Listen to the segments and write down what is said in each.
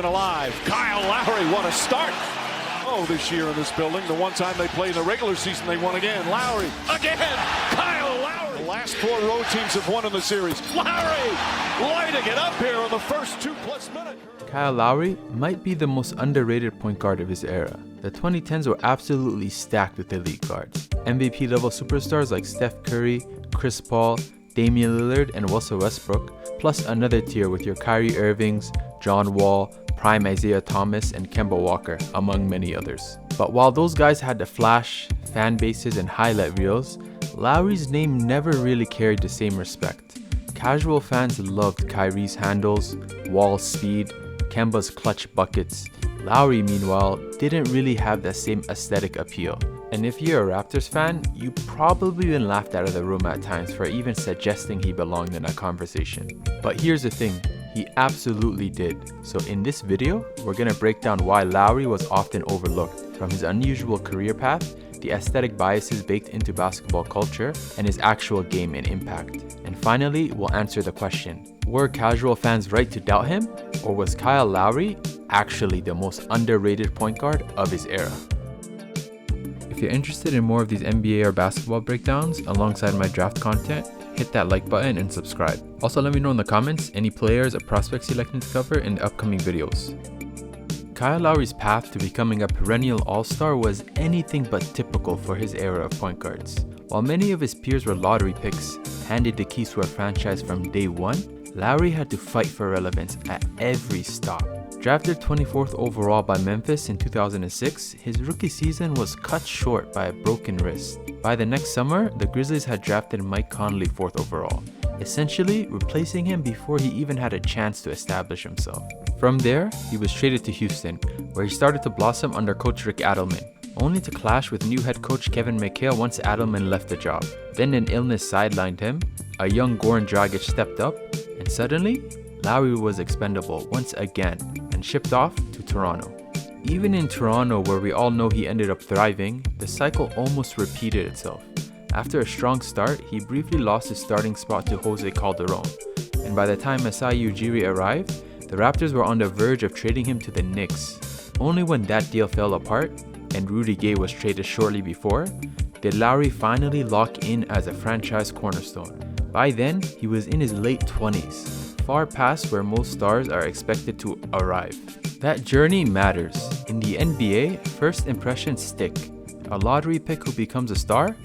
Alive. Kyle Lowry, what a start. Oh, this year in this building. The one time they played in the regular season, they won again. Lowry, again. Kyle Lowry. The last 4 road teams have won in the series. Lowry lighting it up here in the first 2+ minutes. Kyle Lowry might be the most underrated point guard of his era. The 2010s were absolutely stacked with elite guards. MVP level superstars like Steph Curry, Chris Paul, Damian Lillard, and Russell Westbrook, plus another tier with your Kyrie Irvings, John Wall, prime Isaiah Thomas, and Kemba Walker, among many others. But while those guys had the flash, fan bases, and highlight reels, Lowry's name never really carried the same respect. Casual fans loved Kyrie's handles, Wall's speed, Kemba's clutch buckets. Lowry, meanwhile, didn't really have that same aesthetic appeal. And if you're a Raptors fan, you probably been laughed out of the room at times for even suggesting he belonged in a conversation. But here's the thing, he absolutely did. So in this video, we're gonna break down why Lowry was often overlooked, from his unusual career path, the aesthetic biases baked into basketball culture, and his actual game and impact. And finally, we'll answer the question, were casual fans right to doubt him, or was Kyle Lowry actually the most underrated point guard of his era? If you're interested in more of these NBA or basketball breakdowns alongside my draft content, hit that like button and subscribe. Also, let me know in the comments any players or prospects you'd like me to cover in the upcoming videos. Kyle Lowry's path to becoming a perennial all-star was anything but typical for his era of point guards. While many of his peers were lottery picks, handed the keys to a franchise from day one, Lowry had to fight for relevance at every stop. Drafted 24th overall by Memphis in 2006, his rookie season was cut short by a broken wrist. By the next summer, the Grizzlies had drafted Mike Conley 4th overall, essentially replacing him before he even had a chance to establish himself. From there, he was traded to Houston, where he started to blossom under coach Rick Adelman, only to clash with new head coach Kevin McHale once Adelman left the job. Then an illness sidelined him, a young Goran Dragic stepped up, and suddenly, Lowry was expendable once again and shipped off to Toronto. Even in Toronto, where we all know he ended up thriving, the cycle almost repeated itself. After a strong start, he briefly lost his starting spot to Jose Calderon, and by the time Masai Ujiri arrived, the Raptors were on the verge of trading him to the Knicks. Only when that deal fell apart, and Rudy Gay was traded shortly before, did Lowry finally lock in as a franchise cornerstone. By then, he was in his late 20s, far past where most stars are expected to arrive. That journey matters. In the NBA, first impressions stick. A lottery pick who becomes a star?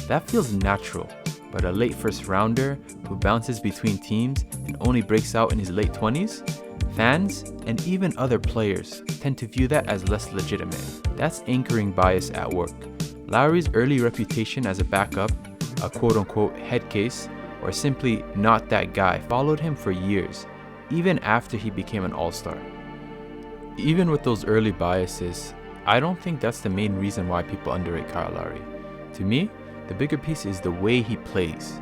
That feels natural. But a late first rounder who bounces between teams and only breaks out in his late 20s? Fans, and even other players, tend to view that as less legitimate. That's anchoring bias at work. Lowry's early reputation as a backup, a quote-unquote head case, or simply not that guy followed him for years, even after he became an all-star. Even with those early biases, I don't think that's the main reason why people underrate Kyle Lowry. To me, the bigger piece is the way he plays.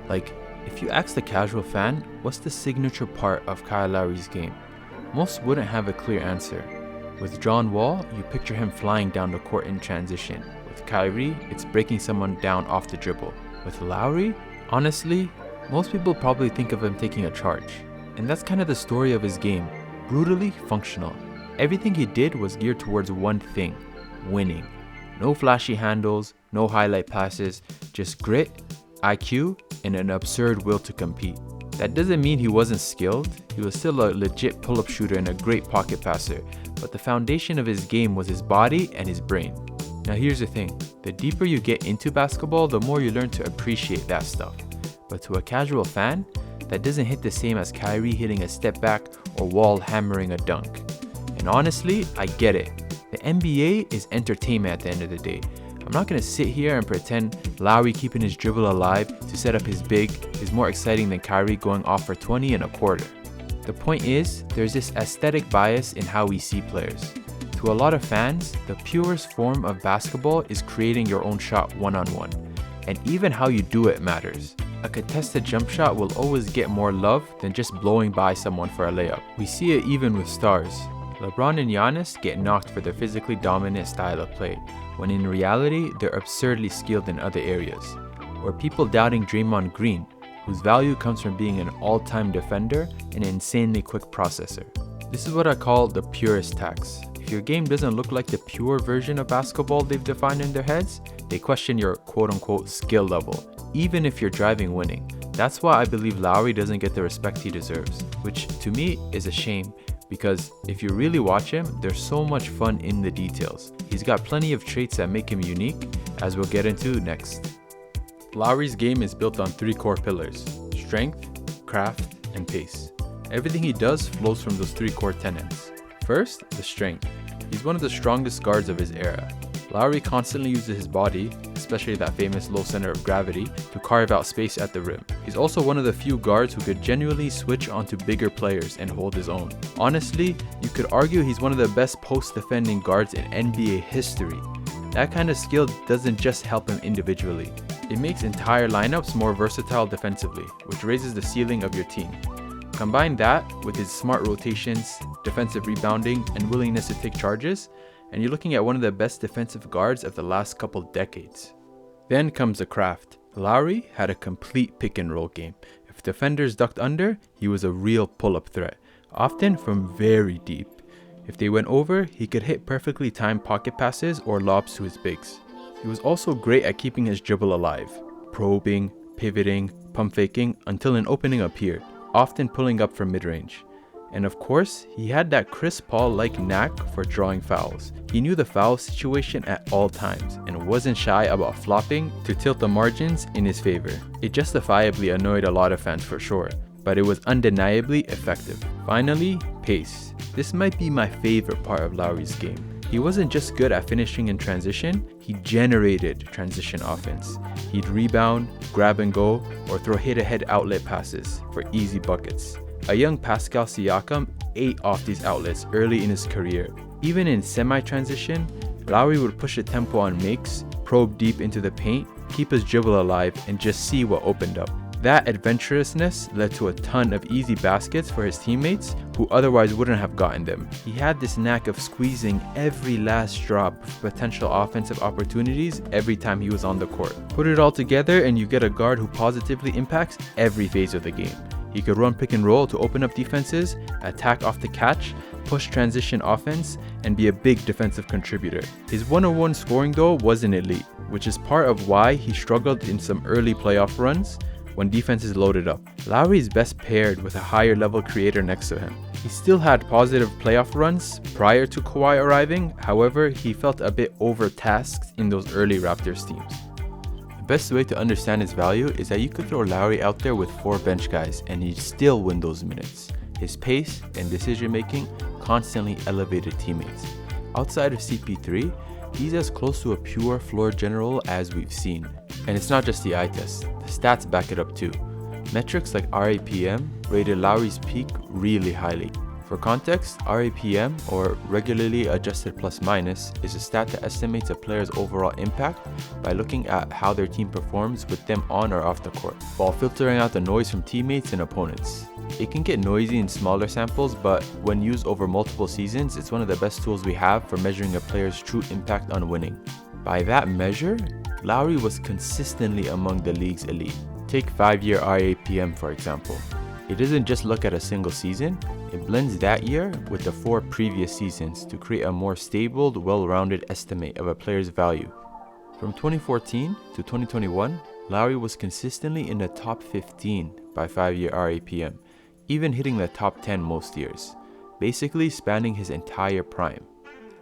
Like, if you ask the casual fan, what's the signature part of Kyle Lowry's game? Most wouldn't have a clear answer. With John Wall, you picture him flying down the court in transition. With Kyrie, it's breaking someone down off the dribble. With Lowry, honestly, most people probably think of him taking a charge. And that's kind of the story of his game. Brutally functional. Everything he did was geared towards one thing, winning. No flashy handles, no highlight passes, just grit, IQ, and an absurd will to compete. That doesn't mean he wasn't skilled. He was still a legit pull-up shooter and a great pocket passer, but the foundation of his game was his body and his brain. Now here's the thing, the deeper you get into basketball, the more you learn to appreciate that stuff. But to a casual fan, that doesn't hit the same as Kyrie hitting a step back or Wall hammering a dunk. And honestly, I get it. The NBA is entertainment at the end of the day. I'm not going to sit here and pretend Lowry keeping his dribble alive to set up his big is more exciting than Kyrie going off for 20 and a quarter. The point is, there's this aesthetic bias in how we see players. To a lot of fans, the purest form of basketball is creating your own shot one-on-one. And even how you do it matters. A contested jump shot will always get more love than just blowing by someone for a layup. We see it even with stars. LeBron and Giannis get knocked for their physically dominant style of play, when in reality, they're absurdly skilled in other areas. Or people doubting Draymond Green, whose value comes from being an all-time defender and an insanely quick processor. This is what I call the purist tax. If your game doesn't look like the pure version of basketball they've defined in their heads, they question your quote-unquote skill level, even if you're driving winning. That's why I believe Lowry doesn't get the respect he deserves, which to me is a shame, because if you really watch him, there's so much fun in the details. He's got plenty of traits that make him unique, as we'll get into next. Lowry's game is built on 3 core pillars: strength, craft, and pace. Everything he does flows from those 3 core tenets. First, the strength. He's one of the strongest guards of his era. Lowry constantly uses his body, especially that famous low center of gravity, to carve out space at the rim. He's also one of the few guards who could genuinely switch onto bigger players and hold his own. Honestly, you could argue he's one of the best post-defending guards in NBA history. That kind of skill doesn't just help him individually. It makes entire lineups more versatile defensively, which raises the ceiling of your team. Combine that with his smart rotations, defensive rebounding, and willingness to take charges, and you're looking at one of the best defensive guards of the last couple decades. Then comes the craft. Lowry had a complete pick and roll game. If defenders ducked under, he was a real pull-up threat, often from very deep. If they went over, he could hit perfectly timed pocket passes or lobs to his bigs. He was also great at keeping his dribble alive, probing, pivoting, pump faking until an opening appeared, often pulling up from mid-range. And of course, he had that Chris Paul-like knack for drawing fouls. He knew the foul situation at all times and wasn't shy about flopping to tilt the margins in his favor. It justifiably annoyed a lot of fans for sure, but it was undeniably effective. Finally, pace. This might be my favorite part of Lowry's game. He wasn't just good at finishing in transition, he generated transition offense. He'd rebound, grab and go, or throw hit-ahead outlet passes for easy buckets. A young Pascal Siakam ate off these outlets early in his career. Even in semi-transition, Lowry would push the tempo on makes, probe deep into the paint, keep his dribble alive, and just see what opened up. That adventurousness led to a ton of easy baskets for his teammates who otherwise wouldn't have gotten them. He had this knack of squeezing every last drop of potential offensive opportunities every time he was on the court. Put it all together and you get a guard who positively impacts every phase of the game. He could run pick and roll to open up defenses, attack off the catch, push transition offense, and be a big defensive contributor. His one-on-one scoring though wasn't elite, which is part of why he struggled in some early playoff runs when defenses loaded up. Lowry is best paired with a higher level creator next to him. He still had positive playoff runs prior to Kawhi arriving, however, he felt a bit overtasked in those early Raptors teams. The best way to understand his value is that you could throw Lowry out there with 4 bench guys and he'd still win those minutes. His pace and decision making constantly elevated teammates. Outside of CP3, he's as close to a pure floor general as we've seen. And it's not just the eye test, the stats back it up too. Metrics like RAPM rated Lowry's peak really highly. For context, RAPM, or regularly adjusted plus minus, is a stat that estimates a player's overall impact by looking at how their team performs with them on or off the court, while filtering out the noise from teammates and opponents. It can get noisy in smaller samples, but when used over multiple seasons, it's one of the best tools we have for measuring a player's true impact on winning. By that measure, Lowry was consistently among the league's elite. Take 5-year RAPM for example. It doesn't just look at a single season, it blends that year with the 4 previous seasons to create a more stable, well-rounded estimate of a player's value. From 2014 to 2021, Lowry was consistently in the top 15 by 5-year RAPM, even hitting the top 10 most years, basically spanning his entire prime.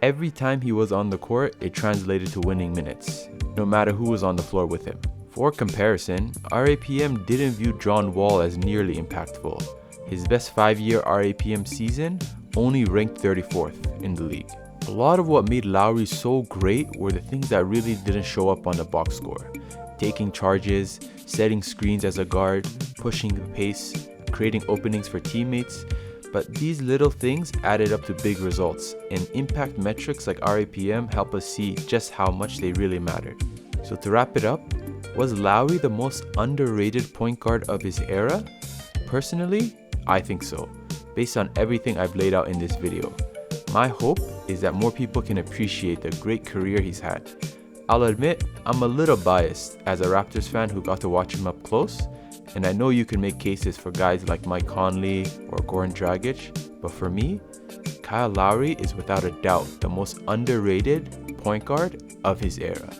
Every time he was on the court, it translated to winning minutes, no matter who was on the floor with him. For comparison, RAPM didn't view John Wall as nearly impactful. His best 5-year RAPM season only ranked 34th in the league. A lot of what made Lowry so great were the things that really didn't show up on the box score. Taking charges, setting screens as a guard, pushing the pace, creating openings for teammates. But these little things added up to big results, and impact metrics like RAPM help us see just how much they really mattered. So to wrap it up, was Lowry the most underrated point guard of his era? Personally, I think so, based on everything I've laid out in this video. My hope is that more people can appreciate the great career he's had. I'll admit, I'm a little biased as a Raptors fan who got to watch him up close, And I know you can make cases for guys like Mike Conley or Goran Dragic, but for me, Kyle Lowry is without a doubt the most underrated point guard of his era.